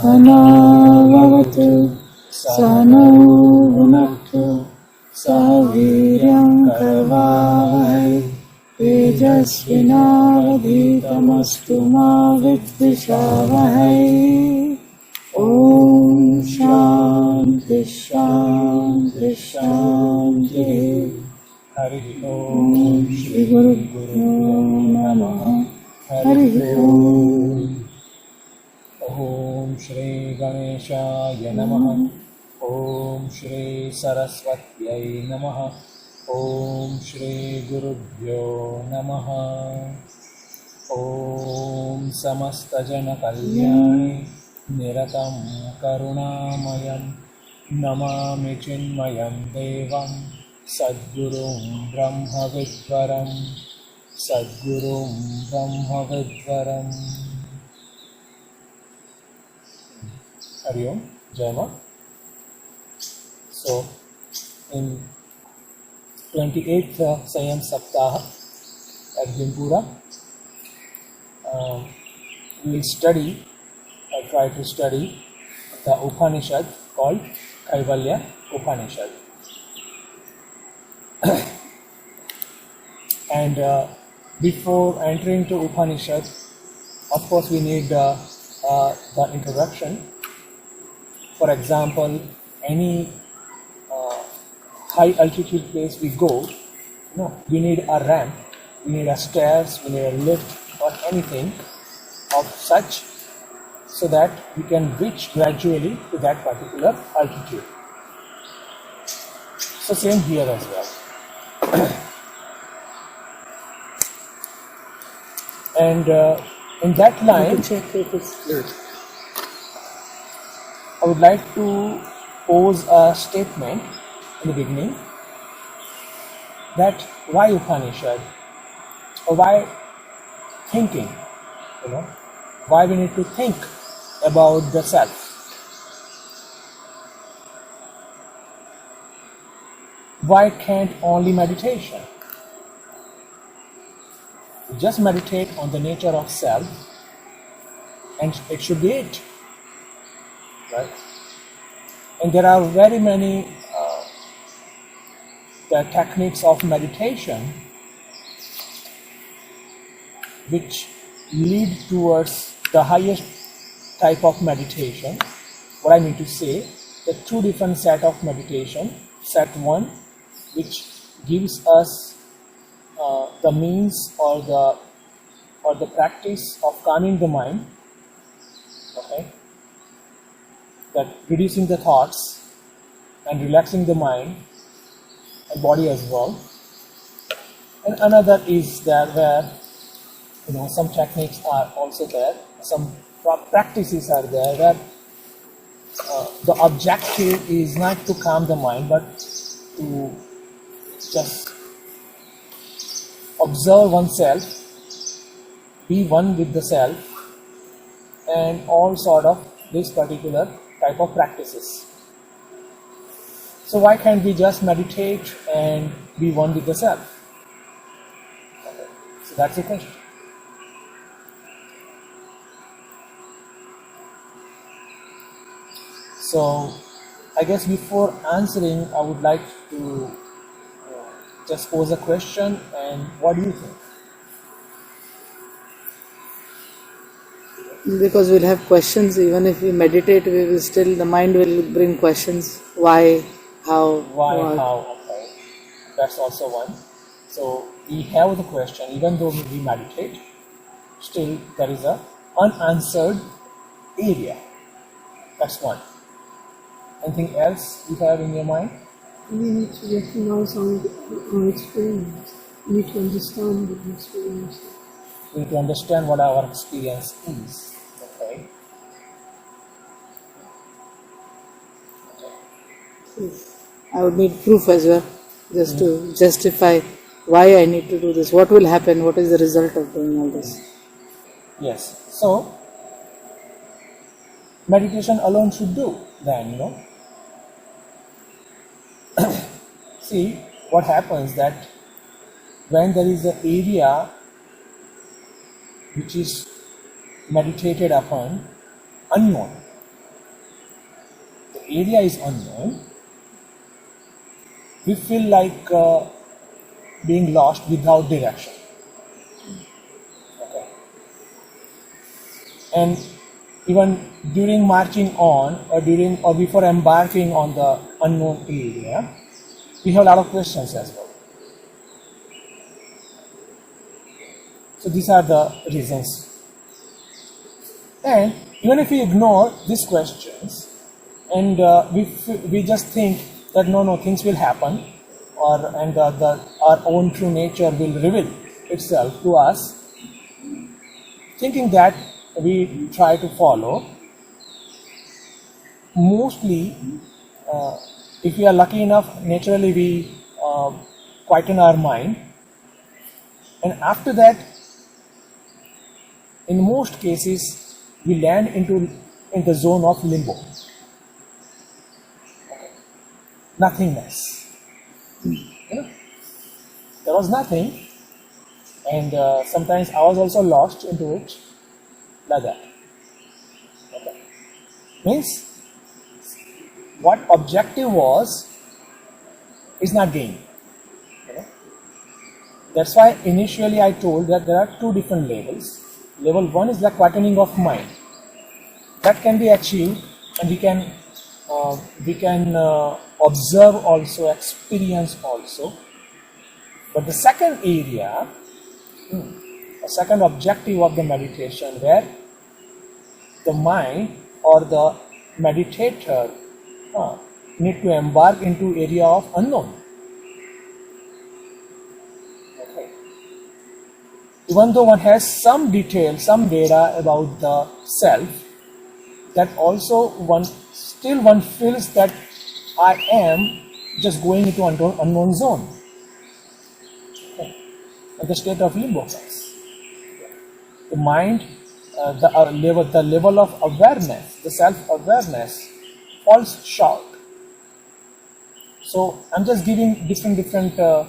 Sanavavatu Sano Gunaktu Saviryam Karvavahai Tejasvinavadhitamastu ma vidvishavahai. Om Shanti Shanti Shanti. Hari Om. Shri Guru Namaha. Hari Om. Om Shri Ganeshaya Namaha. Om Shri Saraswatyai Namaha. Om Shri Gurubhyo Namaha. Om Samasta Jana Kalyani Niratam Karunamayam Namami Chinmayam Devam Sadgurum Brahma Vidvaram Sadgurum Brahma Vidvaram. Hari Om, Jai Ma. So, in 28th Sayam Saptaha at Bhimpura, we will study, or try to study, the Upanishad called Kaivalya Upanishad. And before entering to Upanishad, of course we need the introduction. For example, any high altitude place we go, we need a ramp, we need a stairs, we need a lift or anything of such, so that we can reach gradually to that particular altitude. So same here as well. And in that line, I would like to pose a statement in the beginning, that why Upanishad, or why thinking, why we need to think about the self. Why can't only meditation? Just meditate on the nature of self and it should be it. Right? And there are very many the techniques of meditation which lead towards the highest type of meditation. What I mean to say, the two different set of meditation. Set one, which gives us the means or the practice of calming the mind. Okay. That reducing the thoughts and relaxing the mind and body as well. And another is there where some techniques are also there, some practices are there where the objective is not to calm the mind but to just observe oneself, be one with the self, and all sort of this particular type of practices. So why can't we just meditate and be one with the self? Okay. So that's the question. So I guess before answering, I would like to just pose a question, and what do you think? Because we'll have questions, even if we meditate, we will still, the mind will bring questions. Why, how, what? Okay. That's also one. So we have the question, even though we meditate, still there is a unanswered area. That's one. Anything else you have in your mind? We need to get to know some our experience. We need to understand the experience. We need to understand what our experience is. Okay. I would need proof as well, just to justify why I need to do this. What will happen? What is the result of doing all this? Yes. So, meditation alone should do then, See, what happens that when there is an area which is meditated upon, unknown, the area is unknown, we feel like being lost without direction. Okay. And even during marching on or before embarking on the unknown area, we have a lot of questions as well. So these are the reasons. And even if we ignore these questions and we just think that no, things will happen, and our own true nature will reveal itself to us, thinking that we try to follow, mostly, if we are lucky enough, naturally we quieten our mind, and after that, in most cases, we land in the zone of limbo, nothingness. There was nothing, and sometimes I was also lost into it, like that. Okay. Means what objective was is not gained. That's why initially I told that there are two different levels. Level 1 is the quietening of mind. That can be achieved, and we can observe also, experience also. But the second area, a second objective of the meditation, where the mind or the meditator need to embark into area of unknown. Okay. Even though one has some detail, some data about the self, that also one feels that I am just going into unknown zone. Okay. And the state of limbo comes. The mind, the level of awareness, the self-awareness falls short. So I'm just giving different the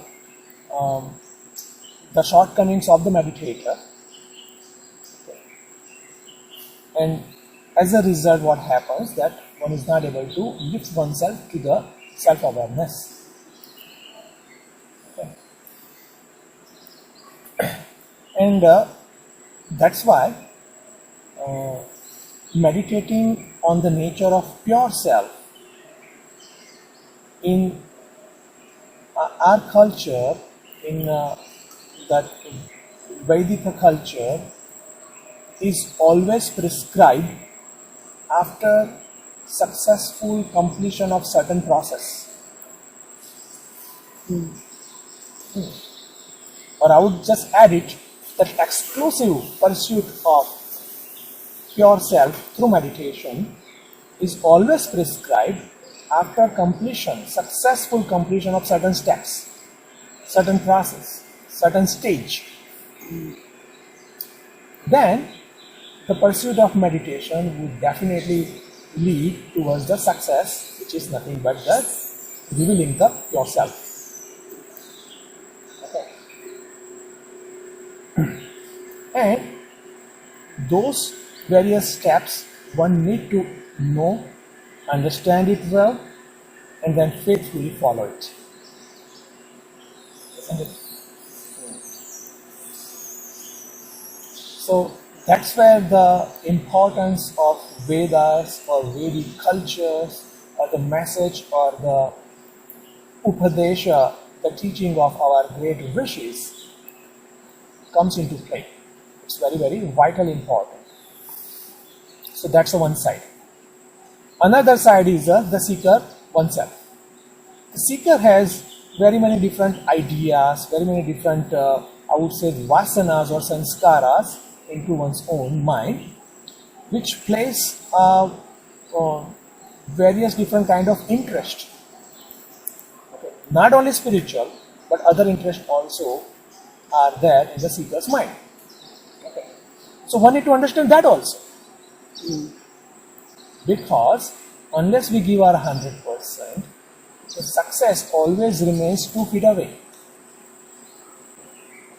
shortcomings of the meditator. Okay. And as a result, what happens that one is not able to lift oneself to the self-awareness. Okay. And that's why meditating on the nature of pure self in our culture, in that Vedic culture, is always prescribed after successful completion of certain process. Or I would just add it, that exclusive pursuit of pure self through meditation is always prescribed after completion, successful completion of certain steps, certain process, certain stage. Then the pursuit of meditation would definitely lead towards the success, which is nothing but the revealing the pure self. Okay. And those various steps one need to know, understand it well, and then faithfully follow it. Isn't it? So that's where the importance of Vedas or Vedic cultures, or the message or the Upadesha, the teaching of our great rishis, comes into play. It's very, very vital important. So that's the one side. Another side is the seeker oneself. The seeker has very many different ideas, very many different, I would say, vasanas or sanskaras into one's own mind, which place various different kind of interest. Okay. Not only spiritual, but other interests also are there in the seeker's mind. Okay. So one need to understand that also. Because unless we give our 100%, the success always remains 2 feet away,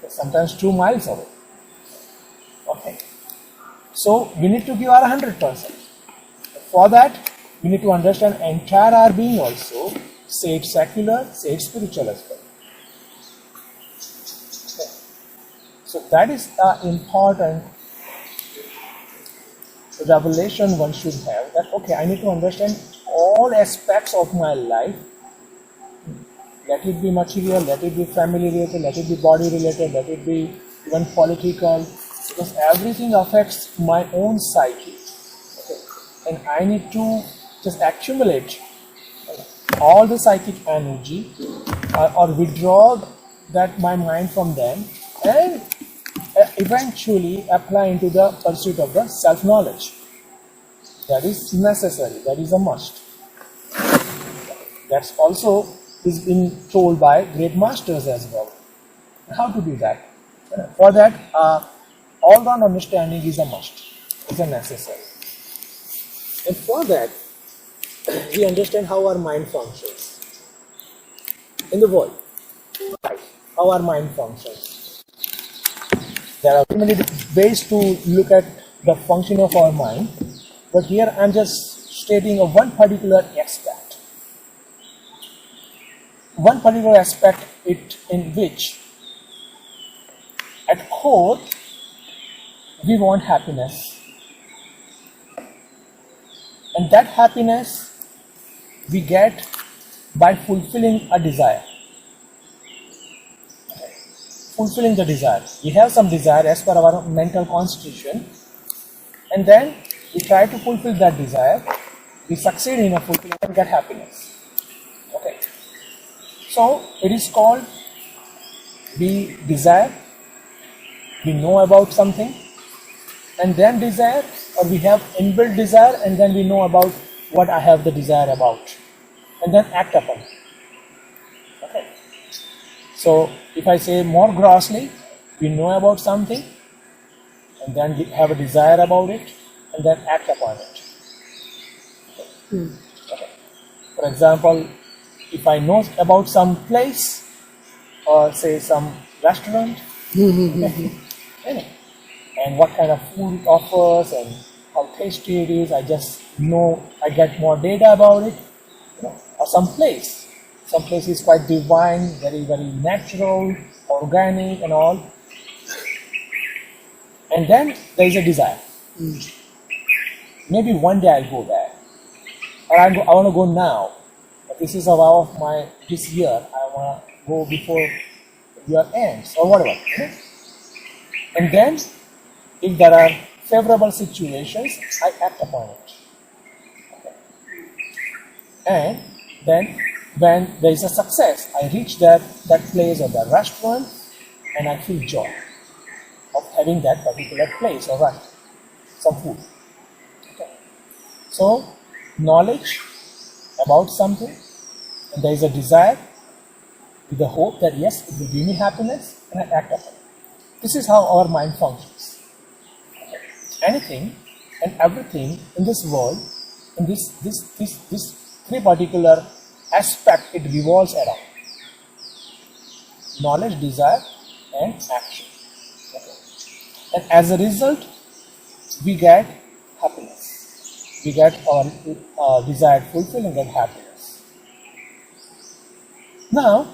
sometimes 2 miles away. Okay, so we need to give our 100%. For that, we need to understand entire our being also, say it secular, say it spiritual as well. Okay. So that is an important revelation one should have, that okay, I need to understand all aspects of my life. Let it be material, let it be family related, let it be body related, let it be even political, because everything affects my own psyche. Okay. And I need to just accumulate all the psychic energy or withdraw that my mind from them and eventually apply into the pursuit of the self-knowledge. That is necessary, that is a must. That's also is been told by great masters as well. How to do that? For that, all-round understanding is a must, is a necessary. And for that, we understand how our mind functions in the world, how our mind functions. There are many ways to look at the function of our mind, but here I'm just stating of one particular aspect. One particular aspect in which, at core, we want happiness. And that happiness we get by fulfilling a desire. Fulfilling the desire. We have some desire as per our mental constitution, and then we try to fulfill that desire. We succeed in a fulfilling and get happiness. Okay. So it is called, we desire, we know about something, and then desire, or we have inbuilt desire, and then we know about what I have the desire about, and then act upon it. Okay. So if I say more grossly, we know about something, and then we have a desire about it, and then act upon it. Okay. For example, if I know about some place, or say some restaurant, and what kind of food it offers and how tasty it is, I just know, I get more data about it. Or some place is quite divine, very, very natural, organic and all. And then there is a desire. Maybe one day I'll go there. Or I want to go now. This is a vow of my this year. I want to go before year ends or whatever. And then, if there are favorable situations, I act upon it. Okay. And then, when there is a success, I reach that place or that restaurant, and I feel joy of having that particular place or restaurant, some food. Okay. So, knowledge about something, and there is a desire with the hope that yes, it will give me happiness, and I act upon it. This is how our mind functions. Anything and everything in this world, in this three particular aspect, it revolves around knowledge, desire, and action. Okay. And as a result, we get happiness. We get our desired fulfilled and get happiness. Now,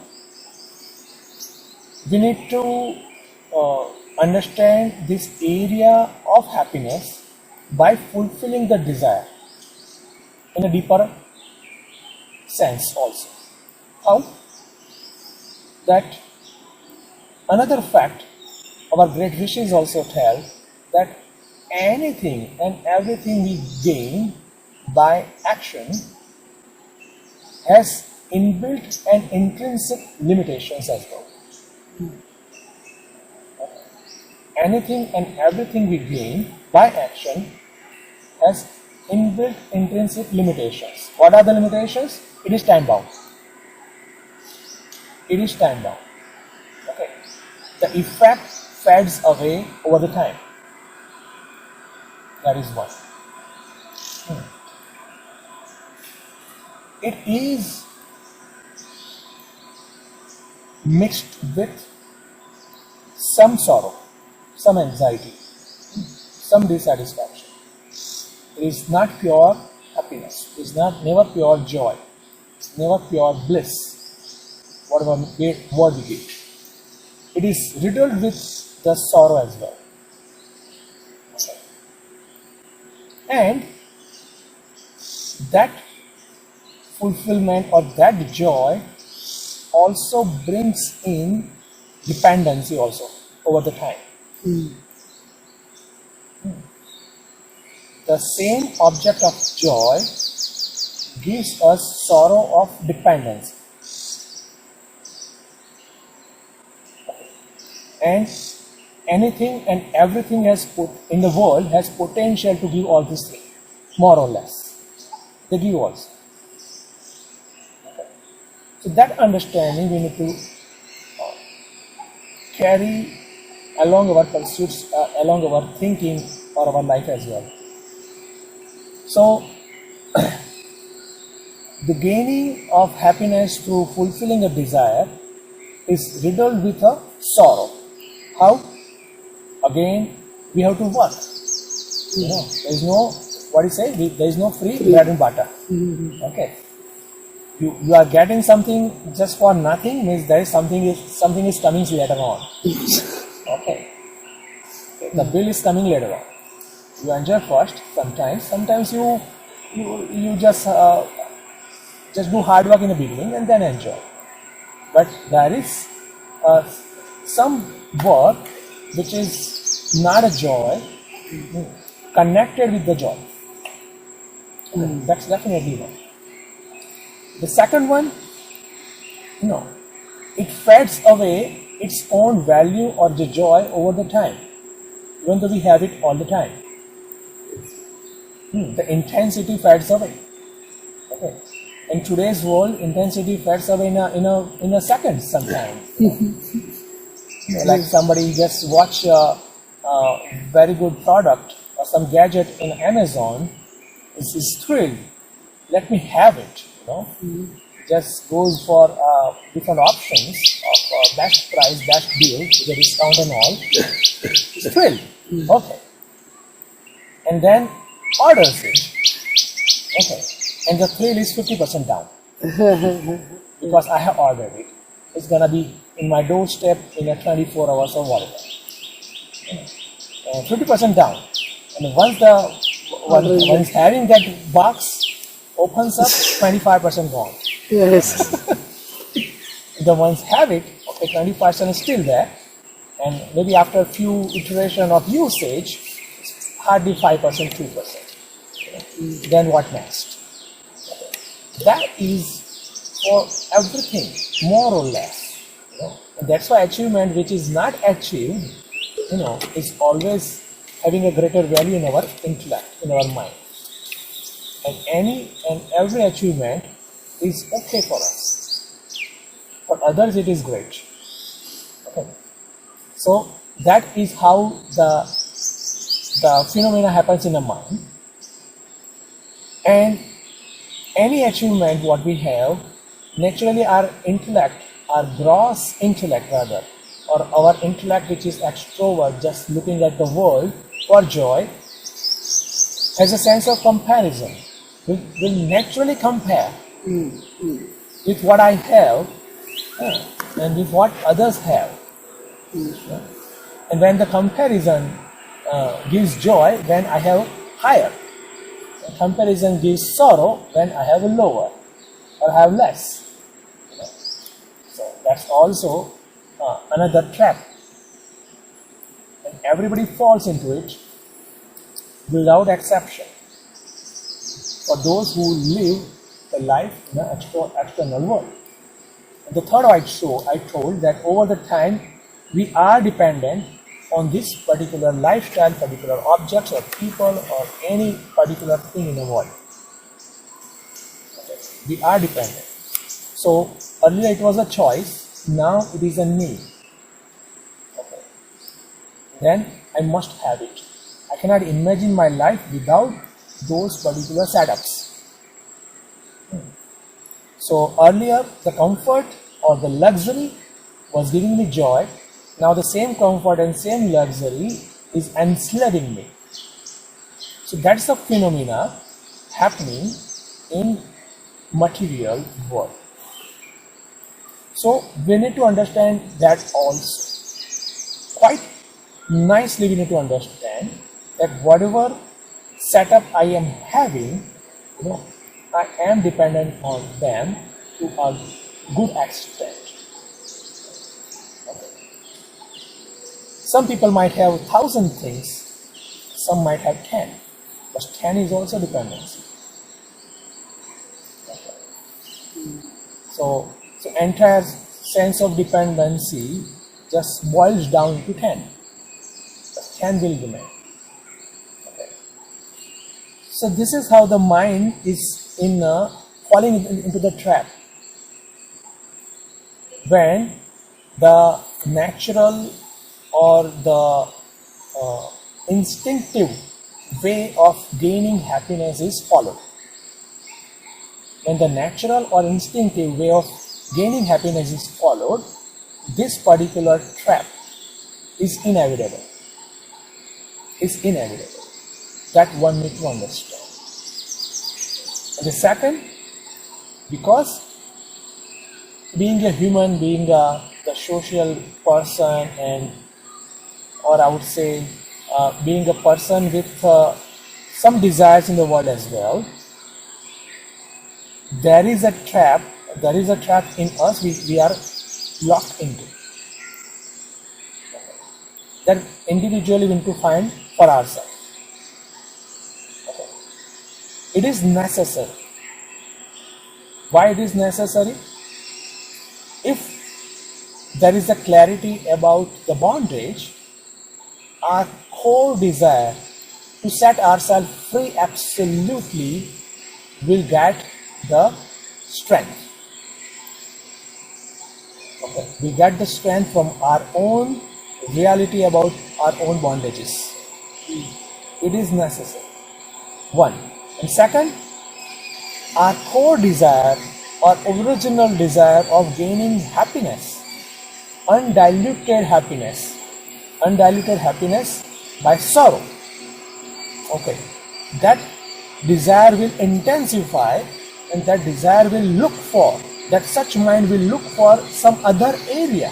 we need to understand this area of happiness by fulfilling the desire in a deeper sense also. How? That another fact our great rishis also tell that anything and everything we gain by action has inbuilt and intrinsic limitations as well. Anything and everything we gain by action has inbuilt intrinsic limitations. What are the limitations? It is time bound. It is time bound. Okay. The effect fades away over the time. That is one. it is mixed with some sorrow, some anxiety, some dissatisfaction. It is not pure happiness. It is never pure joy. It's never pure bliss. Whatever word we give. It is riddled with the sorrow as well. Okay. And that fulfillment or that joy also brings in dependency also over the time. The same object of joy gives us sorrow of dependency. And anything and everything in the world has potential to give all these things, more or less. They give also. Okay. So that understanding we need to carry along our pursuits, along our thinking or our life as well. So, the gaining of happiness through fulfilling a desire is riddled with a sorrow. How? Again, we have to work. There is no, what do you say? There is no free bread and butter. Okay. You are getting something just for nothing means there is something is coming later on. Okay. The bill is coming later on. You enjoy first. Sometimes you just do hard work in the beginning and then enjoy. But there is some work which is not a joy connected with the joy. That's definitely one. The second one, it fades away its own value or the joy over the time, even though we have it all the time. The intensity fades away. Okay. In today's world, intensity fades away in a second sometimes. Like somebody just watch a very good product or some gadget in Amazon, is thrilled. Let me have it. Just goes for different options of best price, best deal with a discount and all. It's thrilled. Okay. And then orders it. Okay. And the thrill is 50% down. Because I have ordered it. It's gonna be in my doorstep in a 24 hours or whatever. 50% down. And once having that box opens up, 25% gone. Yes. The ones have it, okay, 20% is still there. And maybe after a few iteration of usage, hardly 5%, 2%. Then what next? That is for everything, more or less. And that's why achievement which is not achieved, is always having a greater value in our intellect, in our mind. And any and every achievement is okay for us. For others it is great. Okay. So that is how the phenomena happens in the mind. And any achievement what we have, naturally our intellect, our gross intellect rather, or our intellect which is extrovert, just looking at the world for joy, has a sense of comparison. Will naturally compare with what I have and with what others have. And when the comparison gives joy, then I have higher. And comparison gives sorrow, when I have a lower or have less. So that's also another trap. And everybody falls into it without exception. For those who live the life in the external world. And the third I told that over the time we are dependent on this particular lifestyle, particular objects or people or any particular thing in the world. Okay. We are dependent. So earlier it was a choice, now it is a need. Okay. Then I must have it. I cannot imagine my life without those particular setups. So earlier the comfort or the luxury was giving me joy. Now the same comfort and same luxury is enslaving me. So that's the phenomena happening in material world. So we need to understand that also. Quite nicely we need to understand that whatever setup I am having, I am dependent on them to a good extent. Okay. Some people might have 1,000 things, some might have 10, but 10 is also dependency. Okay. So entire sense of dependency just boils down to 10. But 10 will remain. Okay. So this is how the mind is falling into the trap. When the natural or the instinctive way of gaining happiness is followed. When the natural or instinctive way of gaining happiness is followed, this particular trap is inevitable. Is inevitable. That one need to understand. And the second, because being a human, being the social person, or I would say being a person with some desires in the world as well, there is a trap in us we are locked into. That individually we need to find for ourselves. Okay. It is necessary. Why it is necessary? If there is a clarity about the bondage, our core desire to set ourselves free absolutely will get the strength. Okay. We get the strength from our own reality about our own bondages. It is necessary. One. And second, our core desire or original desire of gaining happiness, undiluted happiness by sorrow. Okay. That desire will intensify, and that desire will look for, that such mind will look for some other area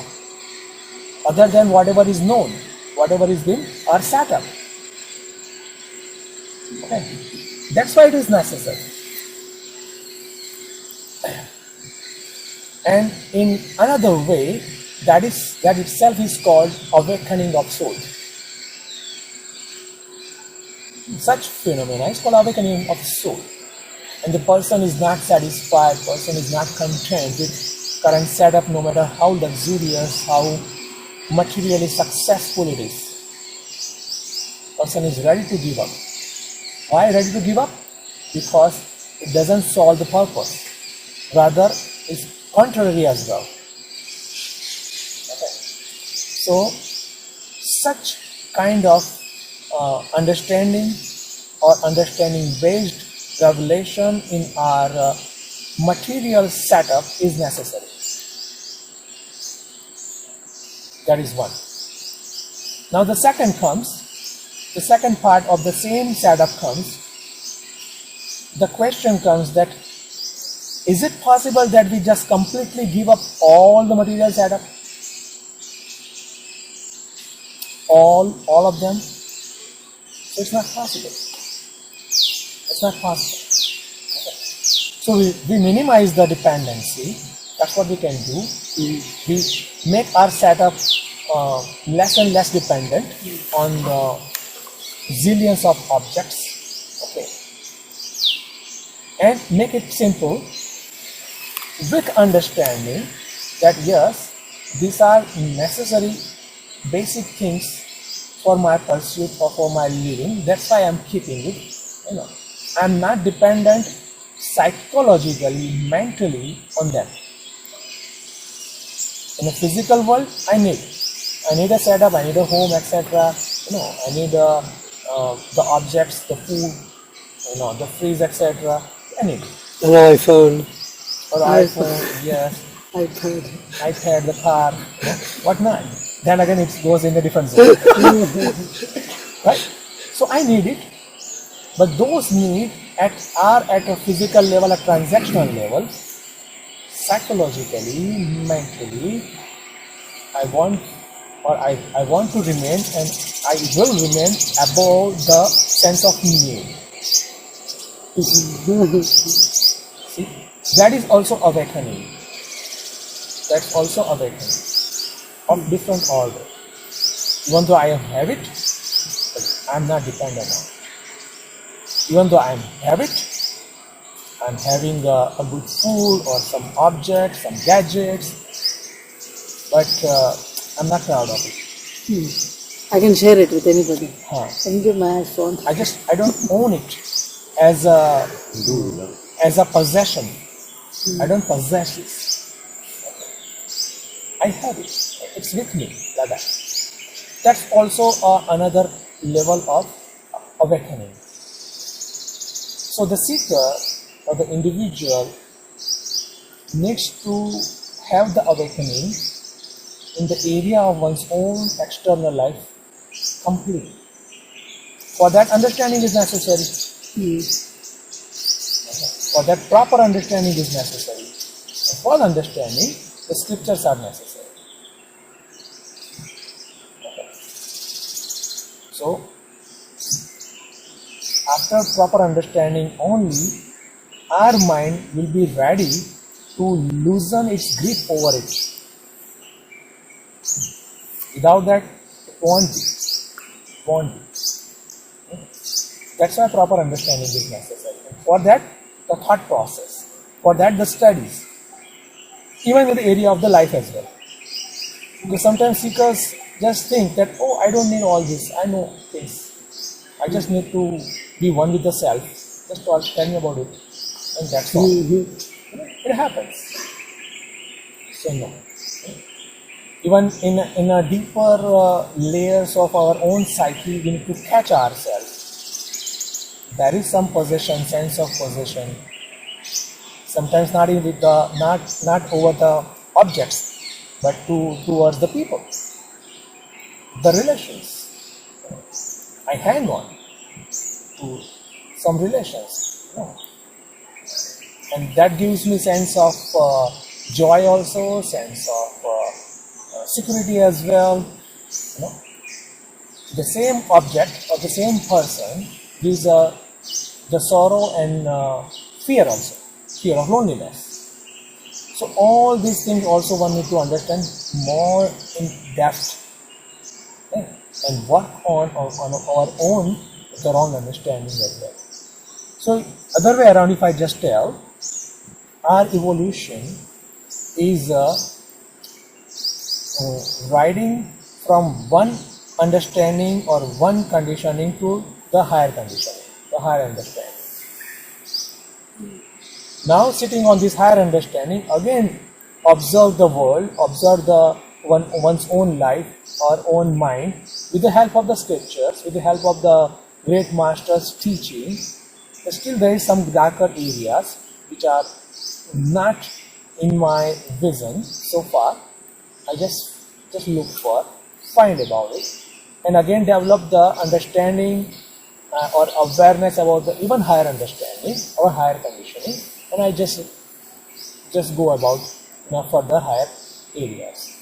other than whatever is known, whatever is been or set up. Okay. That's why it is necessary. And in another way, that itself is called awakening of soul. Such phenomena is called awakening of soul. And the person is not satisfied, person is not content with current setup, no matter how luxurious, how materially successful it is. Person is ready to give up. Why ready to give up? Because it doesn't solve the purpose. Rather, it's contrary as well. Okay. So, such kind of understanding or understanding-based revelation in our material setup is necessary. That is one. Now the second part of the same setup comes. The question comes that, is it possible that we just completely give up all the material setup? All of them? So it's not possible. It's not possible. Okay. So we minimize the dependency. That's what we can do. We make our setup less and less dependent on the zillions of objects. Okay. And make it simple with understanding that yes, these are necessary basic things for my pursuit or for my living. That's why I'm keeping it. I'm not dependent psychologically, mentally on them. In the physical world, I need a setup, I need a home, etc. I need the objects, the food, the fridge, etc. I need an iPhone. or iPhone, yes, iPad. iPad, the car, what not? Then again, it goes in a different zone, right? So I need it, but those need are at a physical level, a transactional level. Psychologically, mentally, I want I want to remain and I will remain above the sense of need. See, that is also awakening. That's also awakening of different order. Even though I have it, but I'm not dependent on it. Even though I have it, I'm having a good food or some objects, some gadgets, but I'm not proud of it. I can share it with anybody. Huh. Can you give my phone? I don't own it as a possession. I don't possess this. I have it. It's with me like that. That's also another level of awakening. So the seeker or the individual needs to have the awakening in the area of one's own external life completely. For that, understanding is necessary. For that, proper understanding is necessary. And for understanding, the scriptures are necessary. So, after proper understanding only, our mind will be ready to loosen its grip over it. Without that, it won't be. It won't be. That's why proper understanding is necessary. And for that, the thought process. For that, the studies. Even in the area of the life as well. Because sometimes seekers just think that, oh, I don't need all this. I know things. I just need to be one with the self. Just tell me about it. And that's all. It happens. So no. Even in a deeper layers of our own psyche, we need to catch ourselves. There is some possession, sense of possession. Sometimes not even with not over the objects, but towards the people, the relations. I hang on to some relations, and that gives me sense of joy also, sense of security as well. The same object or the same person gives the sorrow and fear also, fear of loneliness. So all these things also one need to understand more in depth, and work on our own with the wrong understanding as well. So other way around, if I just tell, our evolution is riding from one understanding or one conditioning to the higher conditioning, the higher understanding. Now sitting on this higher understanding, again observe the world, observe one's own life or own mind with the help of the scriptures, with the help of the great masters' teaching. But still there is some darker areas which are not in my vision so far. I just look for, find about it, and again develop the understanding or awareness about the even higher understanding or higher conditioning, and I just go about further higher areas.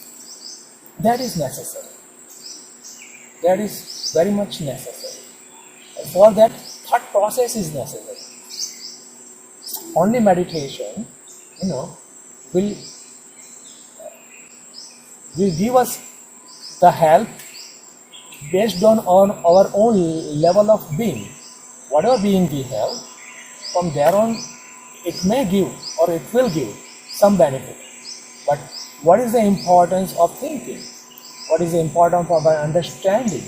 That is necessary. That is very much necessary. And for that, thought process is necessary. Only meditation, will give us the help based on our own level of being. Whatever being we have, from there on, it may give or it will give some benefit. But what is the importance of thinking? What is the importance of our understanding?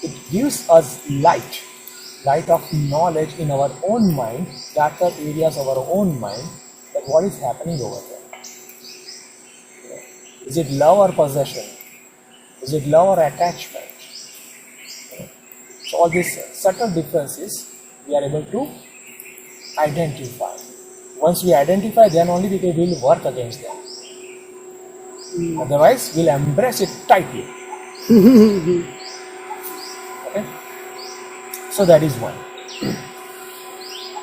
It gives us light of knowledge in our own mind, darker areas of our own mind, that what is happening over there. Is it love or possession? Is it love or attachment? So all these subtle differences we are able to identify. Once we identify, then only we will work against them. Otherwise, we'll embrace it tightly. Okay? So that is one.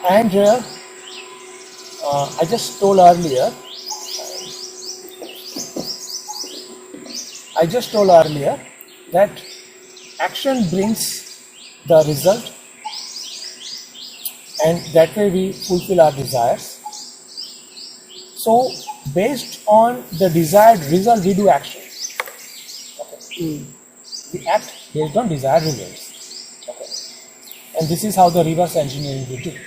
And I just told earlier that action brings the result, and that way we fulfill our desires. So based on the desired result, we do action. Okay. We act based on desired results. Okay. And this is how the reverse engineering we do. Okay.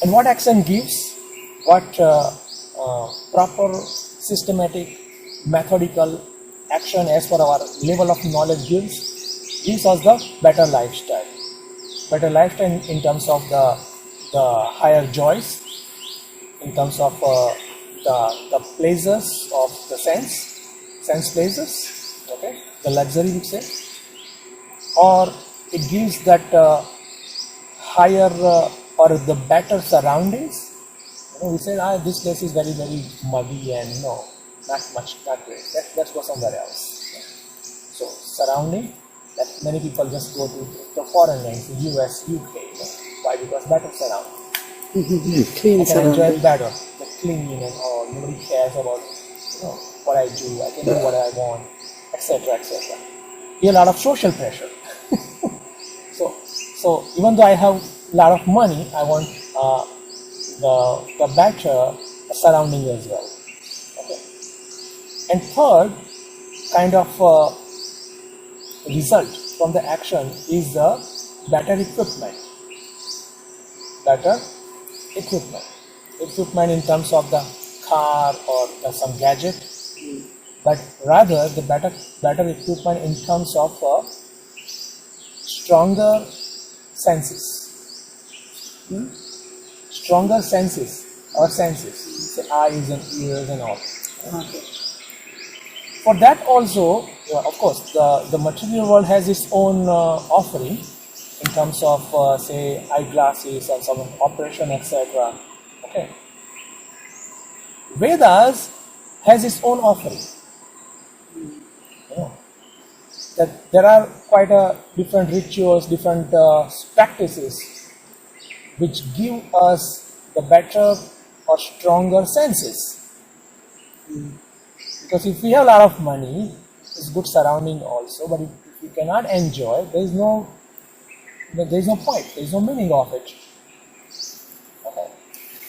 And what action gives, what proper, systematic, methodical action as per our level of knowledge gives us the better lifestyle. Better lifestyle in terms of the higher joys, in terms of the pleasures of the sense pleasures, okay, the luxury we say, or it gives that higher or the better surroundings. We say, this place is very, very muddy and no, not great. Let's go somewhere else. So surrounding, that many people just go to the foreign lands, US, UK. Why? Because better surrounding. Clean I can enjoy surrounding. it better. The clean and all. Nobody cares about what I do. I can do what I want, etc., etc. Be a lot of social pressure. So even though I have a lot of money, I want the better surrounding as well. Okay. And third kind of result from the action is the better equipment. Better equipment in terms of the car or some gadget, but rather the better equipment in terms of stronger senses. Stronger senses, our senses, say eyes and ears and all. Okay. For that also, of course, the material world has its own offering in terms of, say, eyeglasses or some operation, etc. Okay. Vedas has its own offering. That there are quite different rituals, different practices which give us the better or stronger senses. Because if we have a lot of money, it's good surrounding also, but if we cannot enjoy, there is no point, there is no meaning of it. Okay.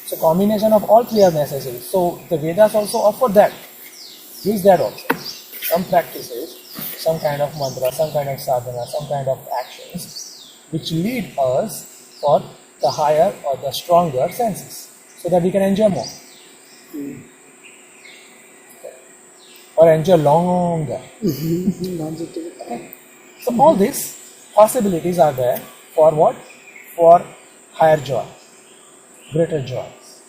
So combination of all three are necessary. So the Vedas also offer that, use that also. Some practices, some kind of mantra, some kind of sadhana, some kind of actions which lead us for the higher or the stronger senses, so that we can enjoy more. Or enjoy longer. So all these possibilities are there for what? For higher joy, greater joys.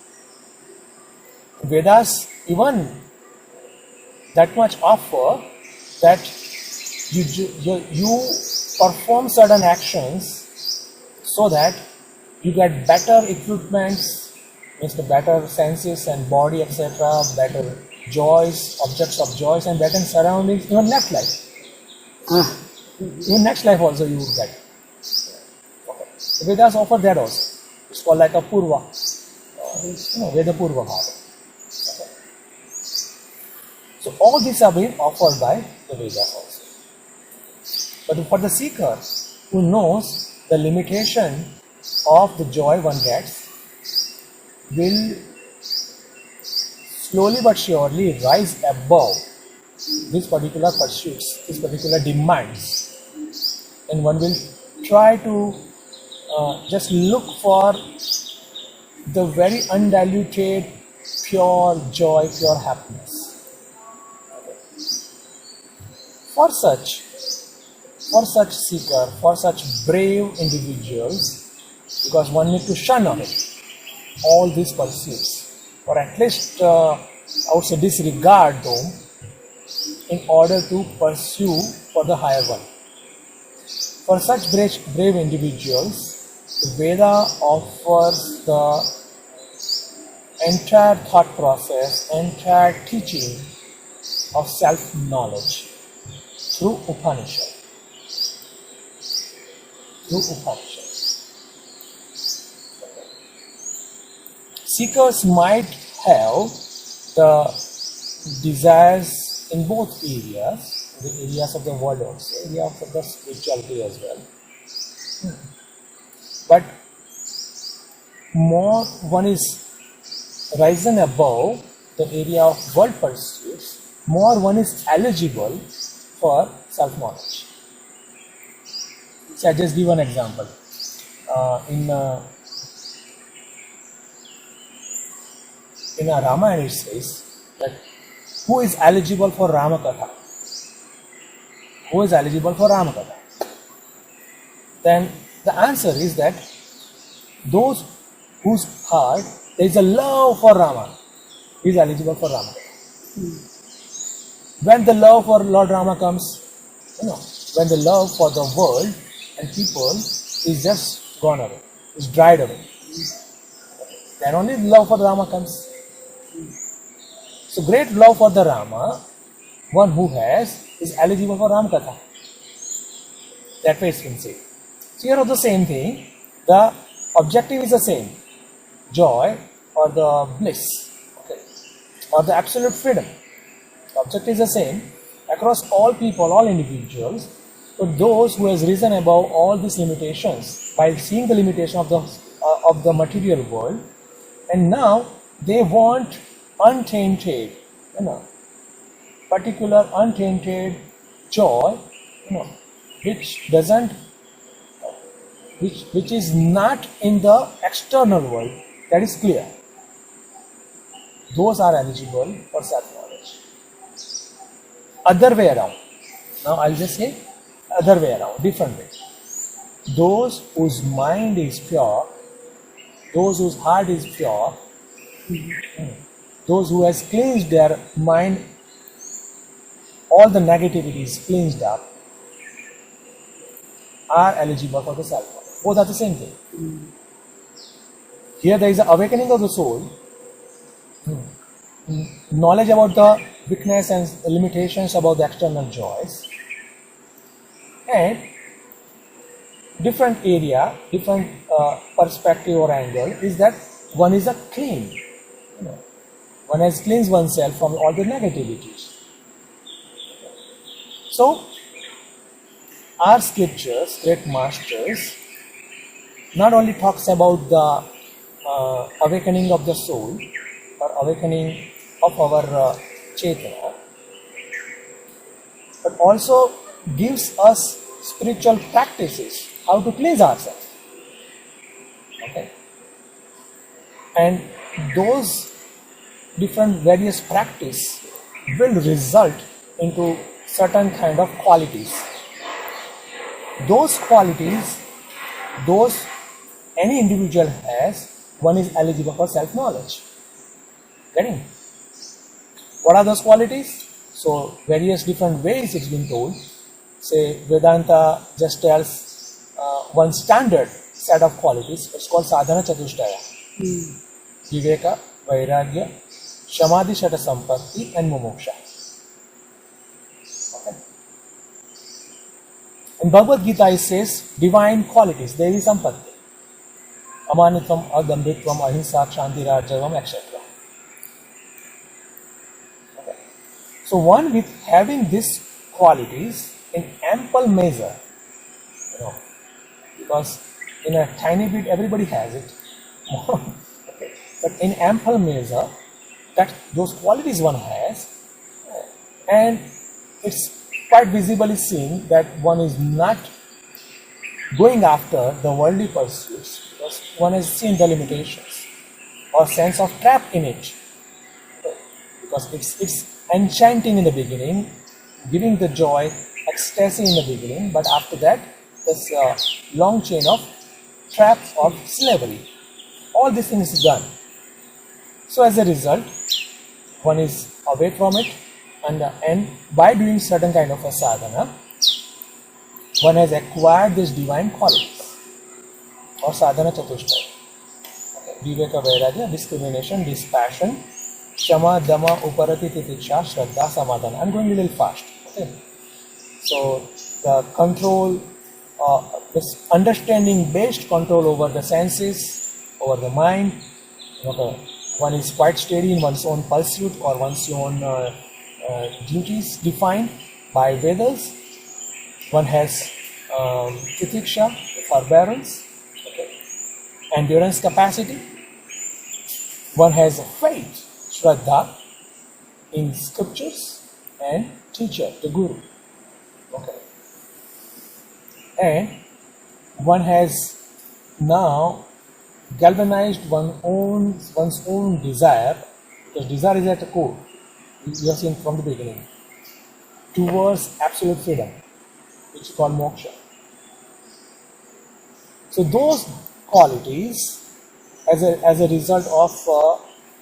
Vedas even that much offer that you perform certain actions so that you get better equipments, means the better senses and body, etc., better joys, objects of joys, and better surroundings, even next life. Even next life also you would get. Okay. The Vedas offer that also. It's called like a Purva. Veda Purva Bhava. Okay. So all these are being offered by the Vedas also. But for the seeker who knows the limitation of the joy one gets, will slowly but surely rise above these particular pursuits, these particular demands, and one will try to just look for the very undiluted, pure joy, pure happiness. For such seeker, for such brave individuals, because one need to shun away all these pursuits, or at least I would say disregard them, in order to pursue for the higher one. For such brave individuals, the Veda offers the entire thought process, entire teaching of self-knowledge through Upanishad. Through Upanishad. Seekers might have the desires in both areas, the areas of the world also, areas of the spirituality as well. But more one is risen above the area of world pursuits, more one is eligible for self-knowledge. So I just give an example. In a Ramayana it says that who is eligible for Ramakatha? Who is eligible for Ramakatha? Then the answer is that those whose heart there is a love for Rama is eligible for Ramakatha. When the love for Lord Rama comes, when the love for the world and people is just gone away, is dried away, then only love for Rama comes. So great love for the Rama, one who has, is eligible for Ramakatha. That way it's been said. So here are the same thing, the objective is the same, joy or the bliss, okay, or the absolute freedom. The objective is the same across all people, all individuals, but those who has risen above all these limitations by seeing the limitation of the material world, and now they want untainted, particular untainted joy, which doesn't, which is not in the external world. That is clear. Those are eligible for self-knowledge. Other way around. Now I'll just say other way around, different way. Those whose mind is pure, those whose heart is pure, those who has cleansed their mind, all the negativity is cleansed up, are eligible for the self-knowledge. Both are the same thing. Here there is an awakening of the soul, knowledge about the weakness and limitations about the external joys, and different area, different perspective or angle is that one is a clean. One has cleansed oneself from all the negativities. So, our scriptures, great masters, not only talks about the awakening of the soul or awakening of our Chaitanya, but also gives us spiritual practices, how to cleanse ourselves. Okay? And those different various practice will result into certain kind of qualities. Those qualities, those any individual has, one is eligible for self-knowledge. Getting? What are those qualities? So, various different ways it's been told. Say, Vedanta just tells one standard set of qualities. It's called sadhana chatushtaya. Viveka, vairagya, samadhi shata sampatti, and mumuksha. Okay. In Bhagavad Gita it says divine qualities, devi sampatti. Amanitvam, agambitvam, ahimsa, kshanti, rajavam, etc. Okay. So one with having these qualities in ample measure, because in a tiny bit everybody has it, okay. But in ample measure, that those qualities one has, and it's quite visibly seen that one is not going after the worldly pursuits because one has seen the limitations or sense of trap in it, because it's enchanting in the beginning, giving the joy, ecstasy in the beginning, but after that there's a long chain of traps of slavery. All these things is done. So as a result, one is away from it, and by doing certain kind of a sadhana, one has acquired these divine qualities or sadhana chatushtay. Viveka Vairagya, discrimination, dispassion, Shama, Dama, Uparati, Titiksha, Shraddha, Samadhana. I'm going a little fast. Okay. So the control, this understanding based control over the senses, over the mind. Okay. One is quite steady in one's own pursuit or one's own duties defined by Vedas. One has Titiksha, forbearance, okay, endurance capacity. One has faith, Shraddha, in scriptures and teacher, the Guru. Okay. And one has now galvanized one's own desire, because desire is at the core, you have seen from the beginning, towards absolute freedom, which is called moksha. So those qualities, as a result of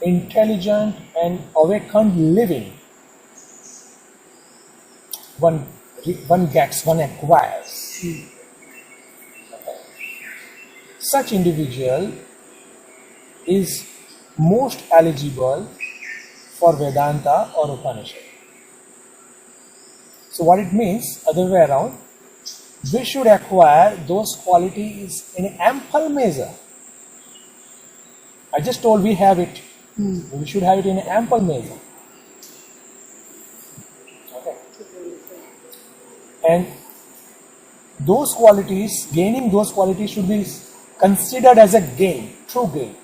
intelligent and awakened living, one acquires. Okay. Such individual is most eligible for Vedanta or Upanishad. So what it means, other way around, we should acquire those qualities in ample measure. I just told we have it. We should have it in ample measure. Okay. And those qualities, gaining those qualities should be considered as a gain, true gain.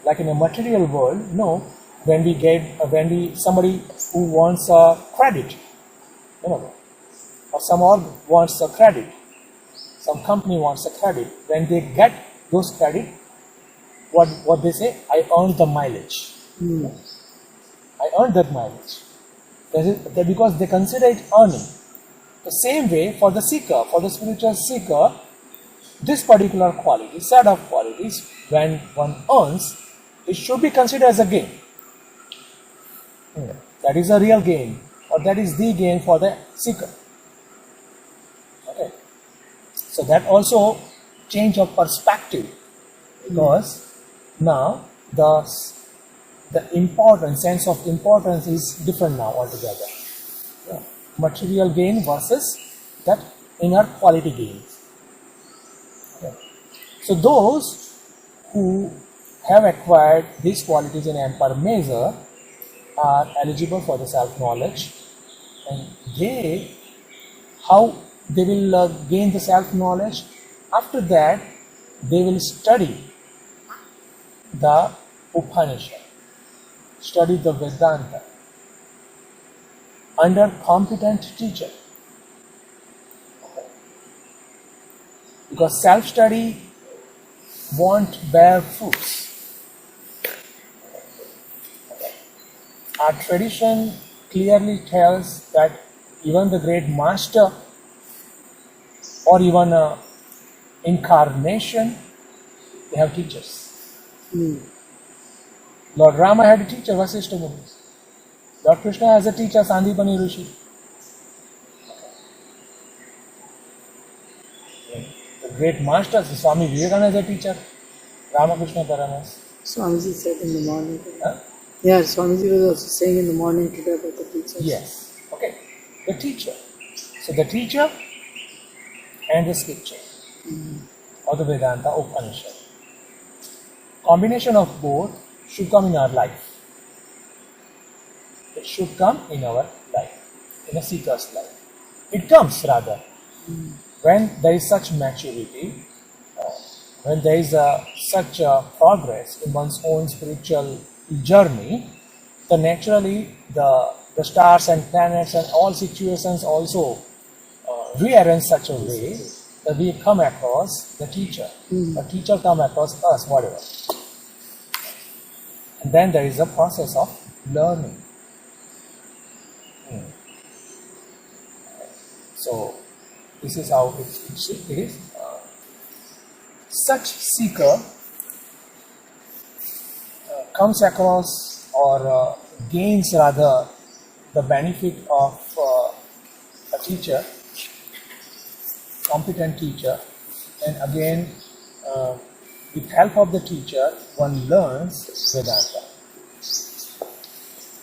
Like in a material world, no, when somebody who wants a credit, or someone wants a credit, some company wants a credit, when they get those credit, what they say, I earned the mileage. I earned that mileage. That because they consider it earning. The same way for the seeker, for the spiritual seeker, this particular quality, set of qualities, when one earns, it should be considered as a gain. That is a real gain, or that is the gain for the seeker. Okay. So that also change of perspective, because now the importance, sense of importance is different now altogether. Yeah. Material gain versus that inner quality gain. Okay. So those who have acquired these qualities in ample measure are eligible for the self-knowledge, and how they will gain the self-knowledge. After that, they will study the Upanishad, study the Vedanta under competent teacher. Okay. Because self-study won't bear fruits. Our tradition clearly tells that even the great master or even incarnation, they have teachers. Lord Rama had a teacher, Vasishtha Muni. Lord Krishna has a teacher, Sandipani Rishi. The great masters, Swami Vivekananda has a teacher, Ramakrishna Paramas. Swamiji said in the morning. Huh? Yeah, Swamiji was also saying in the morning today about the teachers. Yes. Okay. The teacher. So the teacher and the scripture. Or the Vedanta Upanishad. Combination of both should come in our life. It should come in our life, in a seeker's life. It comes rather when there is such maturity, when there is such progress in one's own spiritual journey, then naturally the stars and planets and all situations also rearrange such a way that we come across the teacher. The teacher come across us, whatever. And then there is a process of learning. So this is how it is. Such seeker comes across or gains rather the benefit of a teacher, competent teacher, And again, with help of the teacher, one learns Vedanta.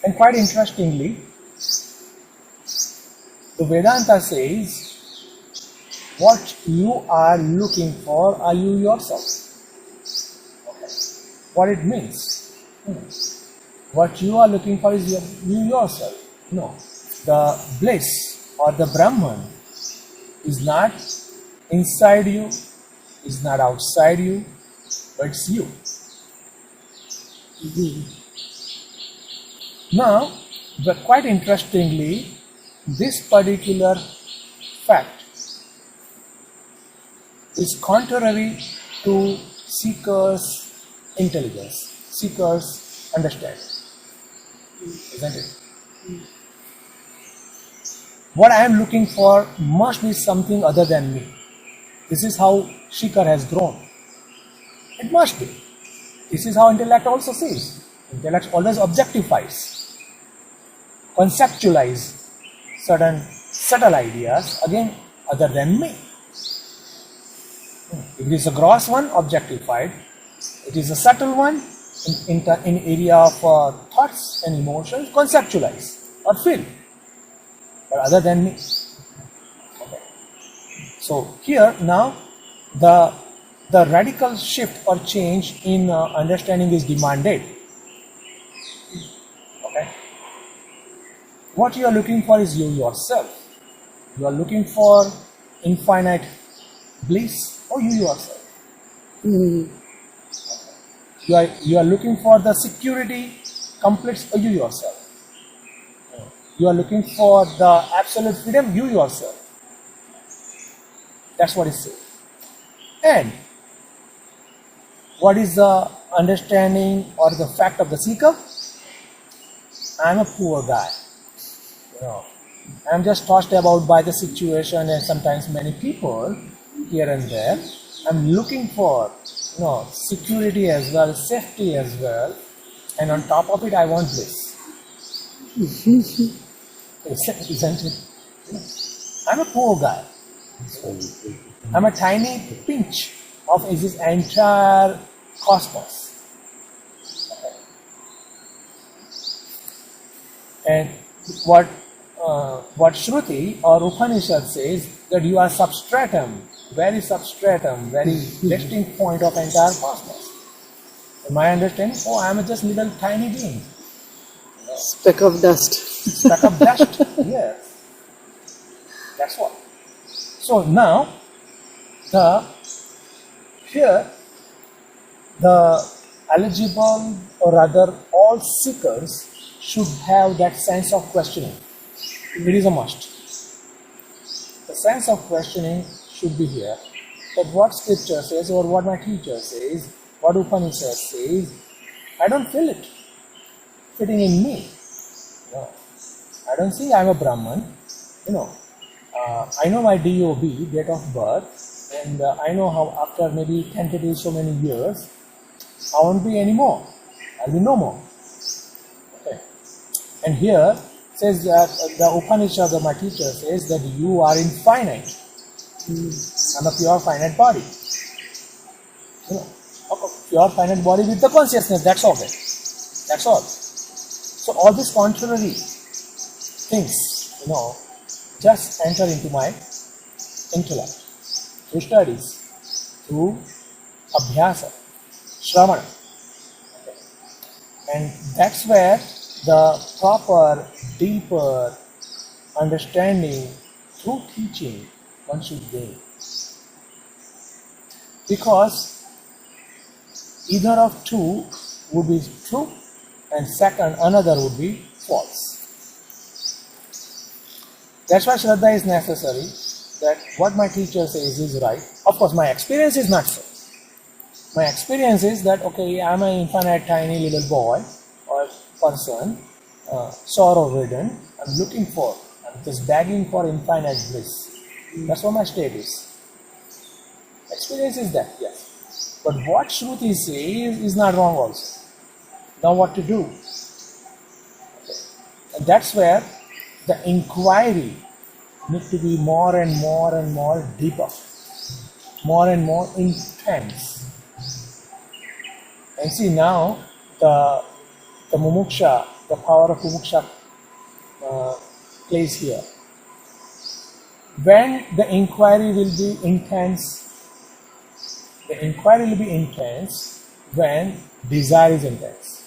And quite interestingly, the Vedanta says, what you are looking for are you yourself. Okay. What it means? What you are looking for is you yourself. No. The bliss or the Brahman is not inside you, is not outside you, but it's you. Now, but quite interestingly, this particular fact is contrary to seekers' intelligence, seekers' understanding. Isn't it? What I am looking for must be something other than me. This is how seeker has grown. It must be. This is how intellect also sees. Intellect always objectifies, conceptualize certain subtle ideas, again, other than me. If it is a gross one, objectified. It is a subtle one, in area of thoughts and emotions, conceptualize or feel. But other than me. Okay. So here now the radical shift or change in understanding is demanded. Okay. What you are looking for is you yourself. You are looking for infinite bliss or you yourself. You are looking for the security, complete or you yourself. You are looking for the absolute freedom, you yourself. That's what it says. And what is the understanding or the fact of the seeker? I'm a poor guy. I'm just tossed about by the situation and sometimes many people here and there. I'm looking for security as well, safety as well, and on top of it I want bliss. Isn't it? I'm a poor guy. I'm a tiny pinch of this entire cosmos. Okay. And what Shruti or Upanishad says that you are substratum, very resting point of entire cosmos. In my understanding, I am just little tiny being. Speck of dust. Speck of dust, yes. That's what. So now, here, the eligible or rather all seekers should have that sense of questioning. It is a must. The sense of questioning should be here. But what scripture says or what my teacher says, what Upanishad says, I don't feel it fitting in me. No. I don't see I'm a Brahman. I know my DOB, date of birth, and I know how after maybe tentative so many years, I won't be anymore. I'll be no more. Okay. And here says that the Upanishad of my teacher says that you are infinite. I'm a pure finite body. A pure finite body with the consciousness, that's all. That's all. So all these contrary things, just enter into my intellect through studies, through abhyasa, shravana. Okay. And that's where the proper, deeper understanding through teaching one should gain. Because either of two would be true and second, another would be false. That's why Shraddha is necessary, that what my teacher says is right. Of course, my experience is not so. My experience is that, I'm an infinite tiny little boy or person, sorrow-ridden. I'm just begging for infinite bliss. That's what my state is. Experience is that, yes. But what Shruti says is not wrong also. Now what to do? Okay. And that's where the inquiry needs to be more and more deeper. more and more intense. And see now the mumuksha, the power of mumuksha plays here. When the inquiry will be intense, when desire is intense.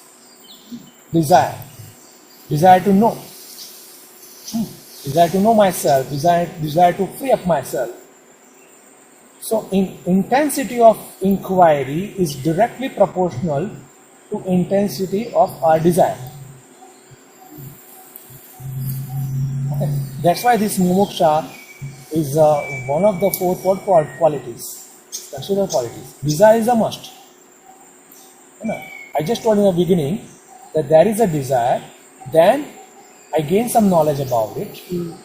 Desire to know. Desire to know myself, desire to free up myself. So intensity of inquiry is directly proportional to intensity of our desire. Okay. That's why this mumuksha is one of the four qualities, consider qualities. Desire is a must. I just told in the beginning that there is a desire, then I gain some knowledge about it,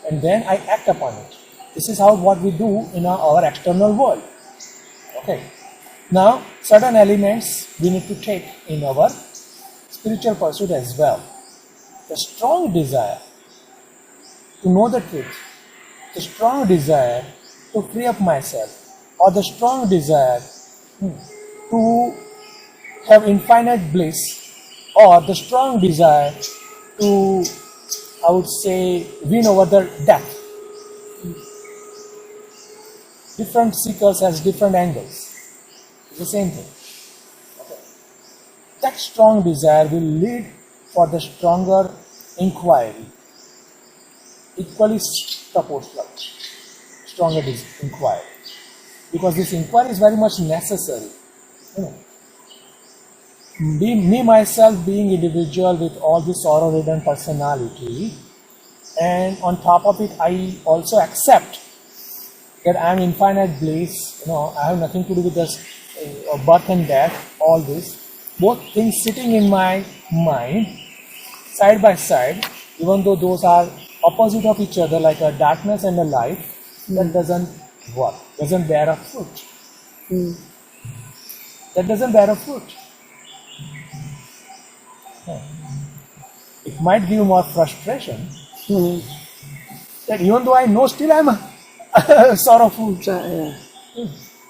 and then I act upon it. This is what we do in our external world. Okay. Now, certain elements we need to take in our spiritual pursuit as well. The strong desire to know the truth, the strong desire to free up myself, or the strong desire to have infinite bliss, or the strong desire to, I would say, win over the death. Different seekers has different angles. It's the same thing. Okay. That strong desire will lead for the stronger inquiry. Equally proportional. Stronger inquiry. Because this inquiry is very much necessary. Me myself being individual with all this sorrow-ridden personality, and on top of it I also accept that I am infinite bliss, I have nothing to do with this birth and death, all this. Both things sitting in my mind, side by side, even though those are opposite of each other, like a darkness and a light, that doesn't work, doesn't bear a fruit. That doesn't bear a fruit. It might give more frustration. That even though I know, still I am sorrowful.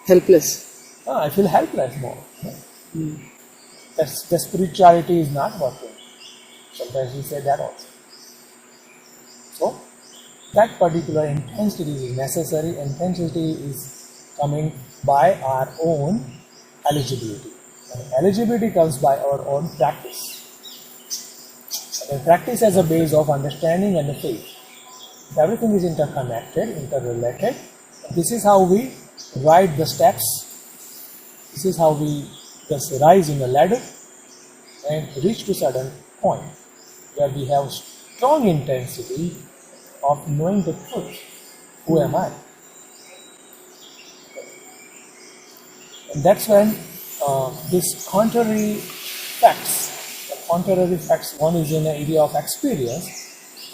Helpless. I feel helpless more. The spirituality is not working. Sometimes we say that also. So, that particular intensity is necessary. Intensity is coming by our own eligibility. And eligibility comes by our own practice. And practice as a base of understanding and the faith. Everything is interconnected, interrelated. This is how we ride the steps. This is how we just rise in the ladder and reach to a certain point where we have strong intensity of knowing the truth. Who am I? And that's when these contrary facts, one is in the area of experience,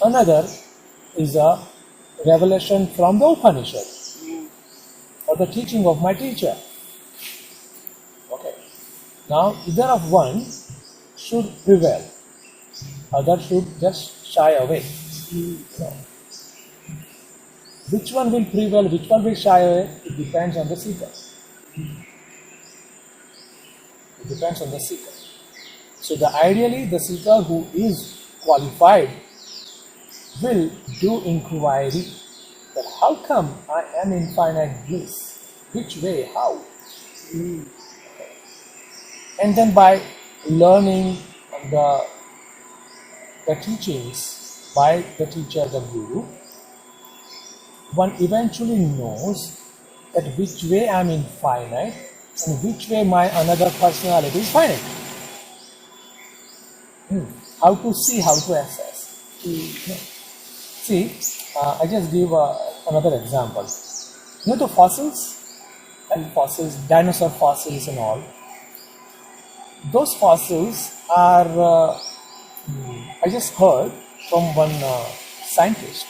another is a revelation from the Upanishad or the teaching of my teacher. Okay. Now, either of one should prevail, other should just shy away. Which one will prevail, which one will shy away, it depends on the seeker. It depends on the seeker. So ideally the seeker who is qualified will do inquiry that how come I am infinite bliss? Which way? How? And then by learning the teachings by the teacher, the guru, one eventually knows that which way I am infinite and which way my another personality is finite. How to see, how to assess. See, I just give another example. The fossils, dinosaur fossils and all, those fossils are, I just heard from one scientist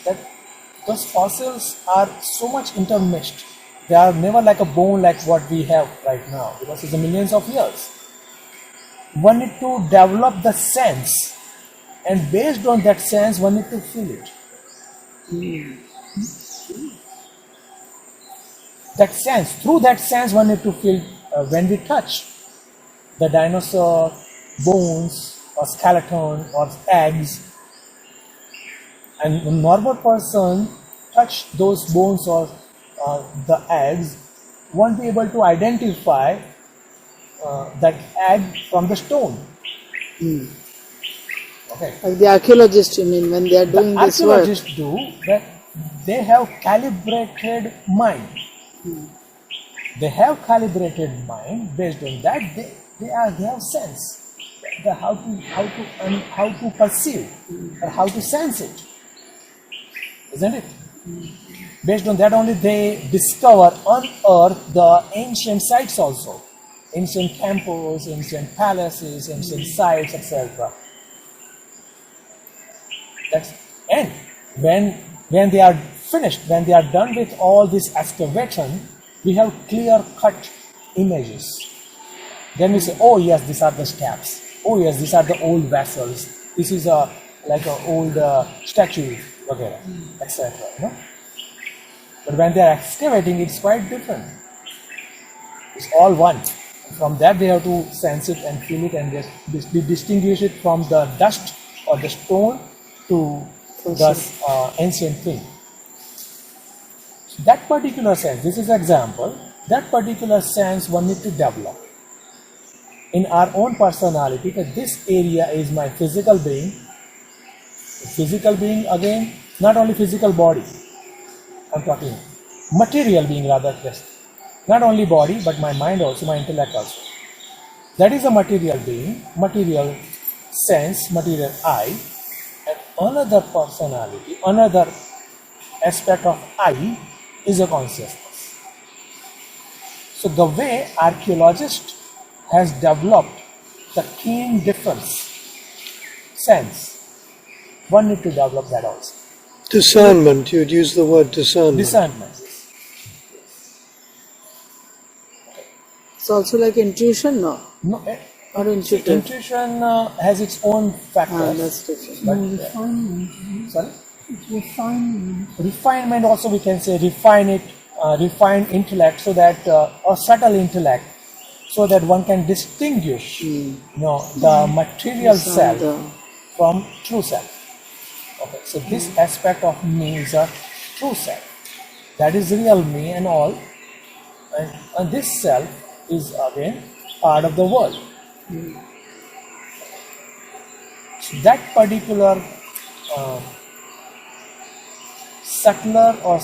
that those fossils are so much intermixed. They are never like a bone like what we have right now, because it's millions of years. One need to develop the sense, and based on that sense, one need to feel it. that sense, through that sense one need to feel when we touch the dinosaur bones or skeleton or eggs, and a normal person touch those bones or the eggs won't be able to identify that egg from the stone. Okay. Like the archaeologists, you mean, when they are doing The this work? archaeologists do that. They have calibrated mind. They have calibrated mind. Based on that, they have sense. How to perceive or how to sense it, isn't it? Based on that only they discover, unearth the ancient sites also, ancient temples, ancient palaces, ancient sites, etc. And when they are finished, when they are done with all this excavation, we have clear-cut images. Then we say, oh yes, these are the steps. Oh yes, these are the old vessels. This is like an old statue, etc. You know? But when they are excavating, it's quite different. It's all one. From that, they have to sense it and feel it and just distinguish it from the dust or the stone to the ancient thing. So that particular sense, this is an example, that particular sense one need to develop in our own personality, that this area is my physical being. Physical being, again, not only physical body, I'm talking material being rather, yes. Not only body, but my mind also, my intellect also. That is a material being, material sense, material I. And another personality, another aspect of I is a consciousness. So the way archaeologist has developed the keen difference, sense, one need to develop that also. Discernment, you would use the word discernment. Discernment. It's also like intuition, no? No, Or intuitive? intuition has its own factors. That's different. But, Refinement. sorry? It's refinement. Refinement also we can say refine it, refine intellect so that, or subtle intellect, so that one can distinguish the material self from true self. Okay, so this aspect of me is a true self. That is real me and all. And this self is again part of the world. So that particular subtler or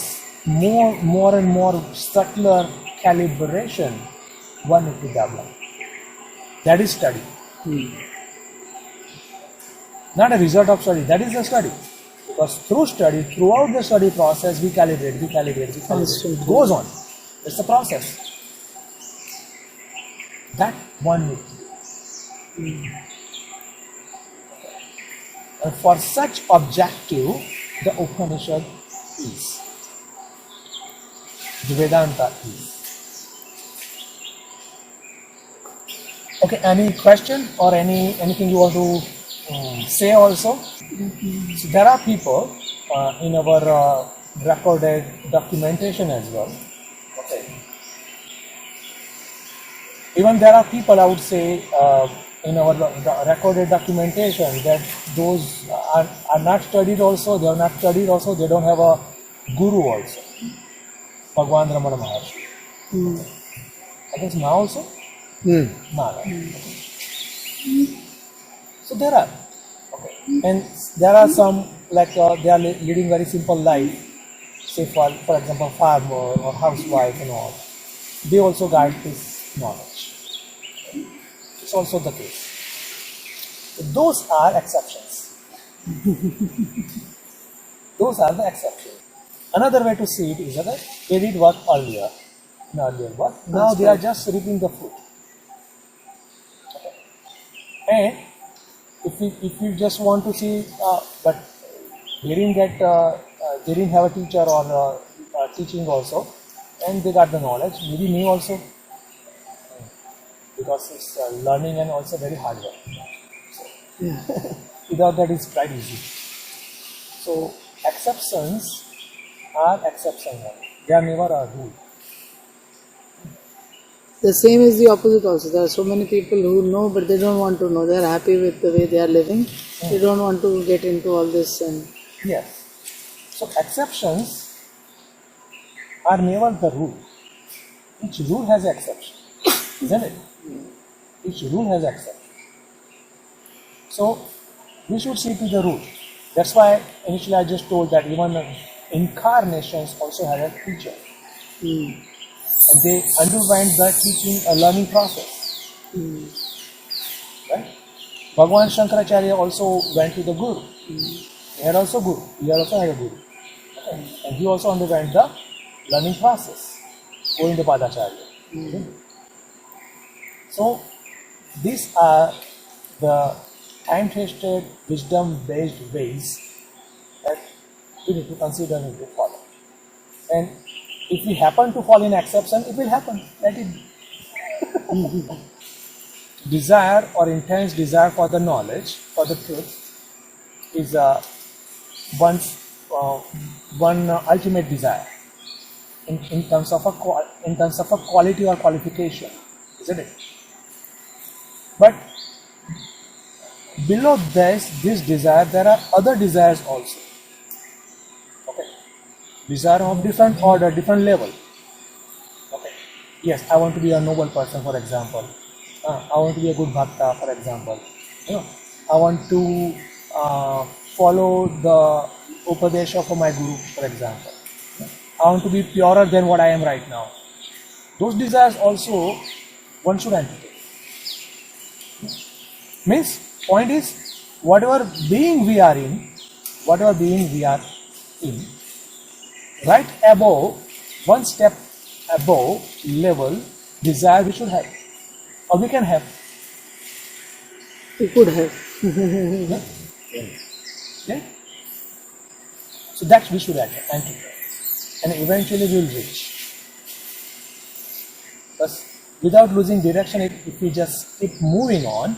more and more subtler calibration one need to develop. That is study. Not a result of study, that is the study. Because through study, throughout the study process, we calibrate. It goes on. It's a process. That one need to do. And for such objective, the Upanishad is. The Vedanta is. Okay, any question or anything you want to say also? So there are people in our recorded documentation as well. Okay. Even there are people, I would say, in our recorded documentation that those are not studied also, they are not studied also, they don't have a guru also. Bhagwan Ramana Maharshi. I guess now also? Now. So there are. Okay. And there are some, like they are leading very simple life, say for example farmer or housewife and all. They also guide this knowledge. It's also the case. So those are exceptions. Those are the exceptions. Another way to see it is that they did work earlier, in earlier work. Now they are just reaping the fruit. Okay. And if you just want to see, but hearing that they didn't have a teacher or teaching also, and they got the knowledge, maybe me also, because it's learning and also very hard work. So, without that, it's quite easy. So exceptions are exceptions. They are never a rule. The same is the opposite also. There are so many people who know but they don't want to know. They are happy with the way they are living. They don't want to get into all this. And Yes. So exceptions are never the rule. Each rule has exception, isn't it? Each rule has exception. So we should see to the rule. That's why initially I just told that even incarnations also have a teacher. And they underwent the teaching, a learning process. Right? Bhagavan Shankaracharya also went to the Guru. He had also Guru. He also had a Guru. Okay? And he also underwent the learning process. Going the Padacharya. So these are the time-tested, wisdom-based ways that we need to consider and to follow. And if we happen to fall in exception, it will happen. Let it be. Desire or intense desire for the knowledge, for the truth, is one ultimate desire in terms of a quality or qualification, isn't it? But below this desire, there are other desires also. Okay, desire of different order, different level. Okay, yes, I want to be a noble person, for example. I want to be a good bhakta, for example. I want to follow the upadesha of my guru, for example. I want to be purer than what I am right now. Those desires also one should entertain. Means, point is, whatever being we are in, right above, one step above level, desire we should have, or we can have. we could have. Yeah? So that we should entertain, and eventually we will reach. But without losing direction, if we just keep moving on,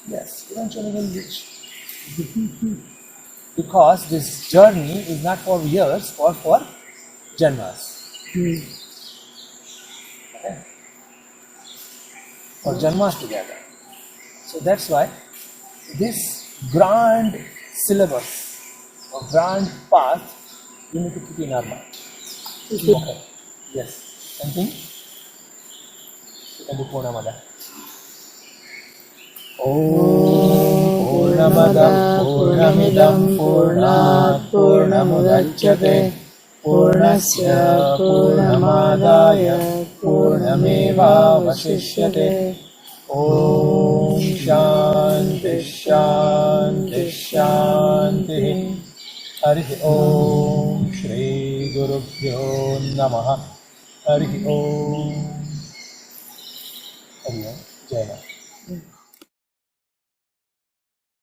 yes, eventually we'll reach. Because this journey is not for years or for janmas. Okay? For janmas together. So that's why this grand syllabus or grand path we need to keep in our mind. Okay. Yes. Something? You can do Purnamada. Purnamada Purnamidam Purnat Purnamudachyate Purnasya Purnamadaya Purnameva Vasishyate. Om Shanti Shanti Shanti. Hari Om Shri Gurubhyo Namaha. Hari Om. Hari Om. Jai Ram.